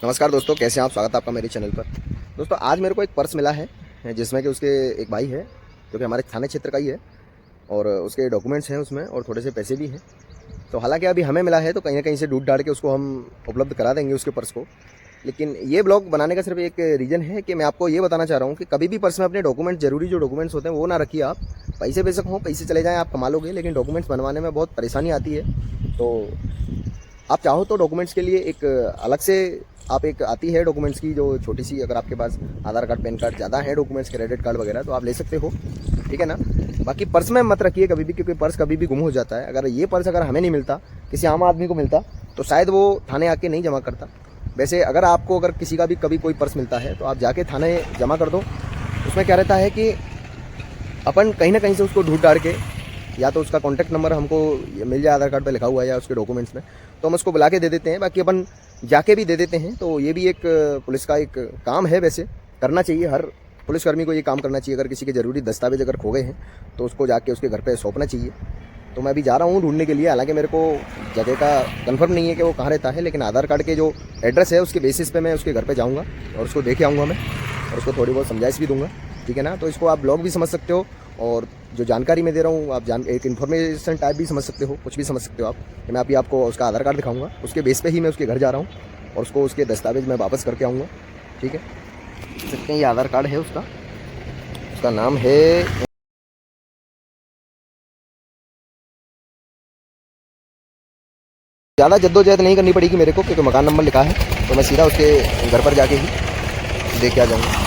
नमस्कार दोस्तों, कैसे हैं आप। स्वागत है आपका मेरे चैनल पर। दोस्तों आज मेरे को एक पर्स मिला है जिसमें कि उसके एक भाई है जो कि हमारे थाने क्षेत्र का ही है और उसके डॉक्यूमेंट्स हैं उसमें और थोड़े से पैसे भी हैं। तो हालांकि अभी हमें मिला है तो कहीं ना कहीं से ढूंढ ढाड़ के उसको हम उपलब्ध करा देंगे उसके पर्स को। लेकिन ये ब्लॉग बनाने का सिर्फ एक रीज़न है कि मैं आपको ये बताना चाह रहा हूँ कि कभी भी पर्स में अपने डॉक्यूमेंट, जरूरी जो डॉक्यूमेंट्स होते हैं वो ना रखिए आप। पैसे बेशक हों, पैसे चले जाएँ, आप कमा लोगे, लेकिन डॉक्यूमेंट्स बनवाने में बहुत परेशानी आती है। तो आप चाहो तो डॉक्यूमेंट्स के लिए एक अलग से आप एक आती है डॉक्यूमेंट्स की जो छोटी सी, अगर आपके पास आधार कार्ड, पैन कार्ड ज़्यादा है डॉक्यूमेंट्स, क्रेडिट कार्ड वगैरह, तो आप ले सकते हो, ठीक है ना। बाकी पर्स में मत रखिए कभी भी, क्योंकि पर्स कभी भी गुम हो जाता है। अगर ये पर्स अगर हमें नहीं मिलता, किसी आम आदमी को मिलता, तो शायद वो थाने आके नहीं जमा करता। वैसे अगर आपको अगर किसी का भी कभी कोई पर्स मिलता है तो आप जाके थाने जमा कर दो। उसमें क्या रहता है कि अपन कहीं ना कहीं से उसको ढूंढ ढाड़ के, या तो उसका कॉन्टैक्ट नंबर हमको मिल जाए, आधार कार्ड पे लिखा हुआ है या उसके डॉक्यूमेंट्स में, तो हम उसको बुला के दे देते हैं। बाकी अपन जाके भी दे देते हैं। तो ये भी एक पुलिस का एक काम है, वैसे करना चाहिए, हर पुलिसकर्मी को ये काम करना चाहिए। अगर किसी के ज़रूरी दस्तावेज अगर खो गए हैं तो उसको जाके उसके घर पे सौंपना चाहिए। तो मैं अभी जा रहा हूँ ढूंढने के लिए। हालांकि मेरे को जगह का कंफर्म नहीं है कि वो कहाँ रहता है, लेकिन आधार कार्ड के जो एड्रेस है उसके बेसिस पे मैं उसके घर पे जाऊँगा और उसको देखे आऊँगा मैं, और उसको थोड़ी बहुत समझाइश भी दूंगा, ठीक है ना। तो इसको आप ब्लॉग भी समझ सकते हो और जो जानकारी मैं दे रहा हूँ आप एक इन्फॉर्मेशन टाइप भी समझ सकते हो, कुछ भी समझ सकते हो आप। मैं अभी आपको उसका आधार कार्ड दिखाऊंगा, उसके बेस पे ही मैं उसके घर जा रहा हूँ और उसको उसके दस्तावेज मैं वापस करके आऊँगा, ठीक है। देख सकते हैं ये आधार कार्ड है उसका नाम है, ज़्यादा जद्दोजहद नहीं करनी पड़ेगी मेरे को, क्योंकि मकान नंबर लिखा है, तो मैं सीधा उसके घर पर जाके ही दे के आ जाऊँगा।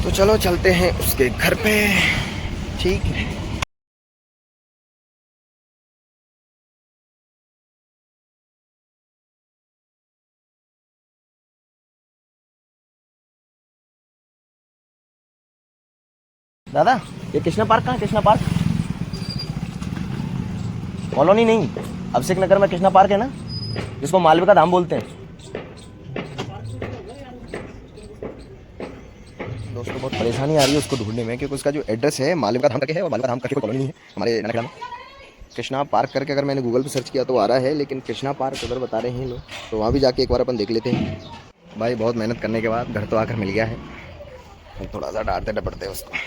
तो चलो चलते हैं उसके घर पे, ठीक है। दादा ये कृष्णा पार्क कहाँ है? कृष्णा पार्क कॉलोनी नहीं, अभिषेक नगर में कृष्णा पार्क है ना, जिसको मालवे का धाम बोलते हैं। दोस्तों बहुत परेशानी आ रही है उसको ढूंढने में, क्योंकि उसका जो एड्रेस है मालवे का धाम करके है, और मालवे का धाम करके कोई कॉलोनी नहीं है हमारे नखड़ा में। कृष्णा पार्क करके अगर मैंने गूगल पे सर्च किया तो आ रहा है, लेकिन कृष्णा पार्क उधर बता रहे हैं लोग, तो वहाँ भी जाके एक बार अपन देख लेते हैं। भाई बहुत मेहनत करने के बाद घर तो आकर मिल गया है, थोड़ा सा डांटते डपटते उसको।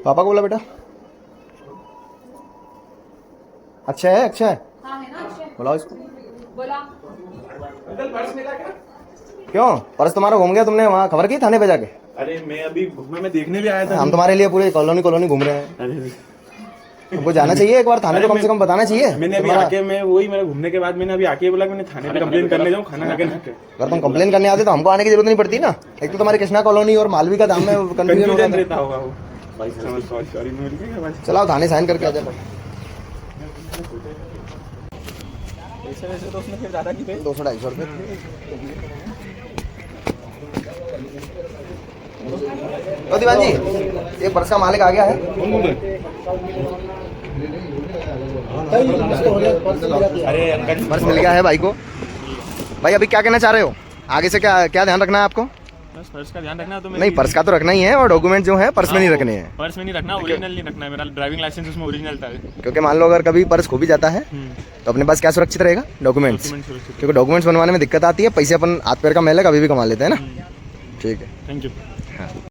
पापा को बोला बेटा, अच्छा है, अच्छा है, हाँ है ना, अच्छा बुलाओ इसको। बोला। अंकल पर्स मिला क्या? क्यों पर्स तुम्हारा घूम गया? तुमने वहाँ खबर की थाने पे जाके? अरे मैं अभी घूमने में देखने भी आया था। हम तुम्हारे लिए पूरे कॉलोनी घूम रहे हैं। अरे तुमको जाना चाहिए एक बार थाने, तो कम से कम बताना चाहिए। मैंने अभी आके, मैं वही मेरे घूमने के बाद मैंने अभी आके बोला मैंने थाने पे कंप्लेन करने जाऊँ खाना खाके ना के। अगर तुम कंप्लेन करने आते तो हमको आने की जरूरत नहीं पड़ती ना। एक तो तुम्हारी कृष्णा कॉलोनी और मालवी का धाम में कंफ्यूजन रहता होगा वो। सॉरी मिल गया भाई। चलाओ थाने साइन करके आ जाओ। वैसे तो उसने फिर ज्यादा की थे 200-250 रुपये। तो दीवान जी ये पर्स का मालिक आ गया है। अरे अंकल पर्स मिल गया है भाई को। भाई अभी क्या कहना चाह रहे हो? आगे से क्या क्या ध्यान रखना है आपको? बस पर्स का ध्यान रखना है। तो नहीं, पर्स का तो रखना ही है, और डॉक्यूमेंट जो है पर्स में नहीं रखने हैं। पर्स में नहीं रखना, ओरिजिनल नहीं रखना है। मेरा ड्राइविंग लाइसेंस उसमें ओरिजिनल था। क्योंकि मान लो अगर कभी पर्स खो भी जाता है तो अपने पास क्या सुरक्षित रहेगा? डॉक्यूमेंट्स। क्योंकि डॉक्यूमेंट्स बनवाने में दिक्कत आती है, पैसे अपन हाथ पैर का मैल है कभी भी कमा लेते हैं ना। ठीक है, थैंक यू। हाँ।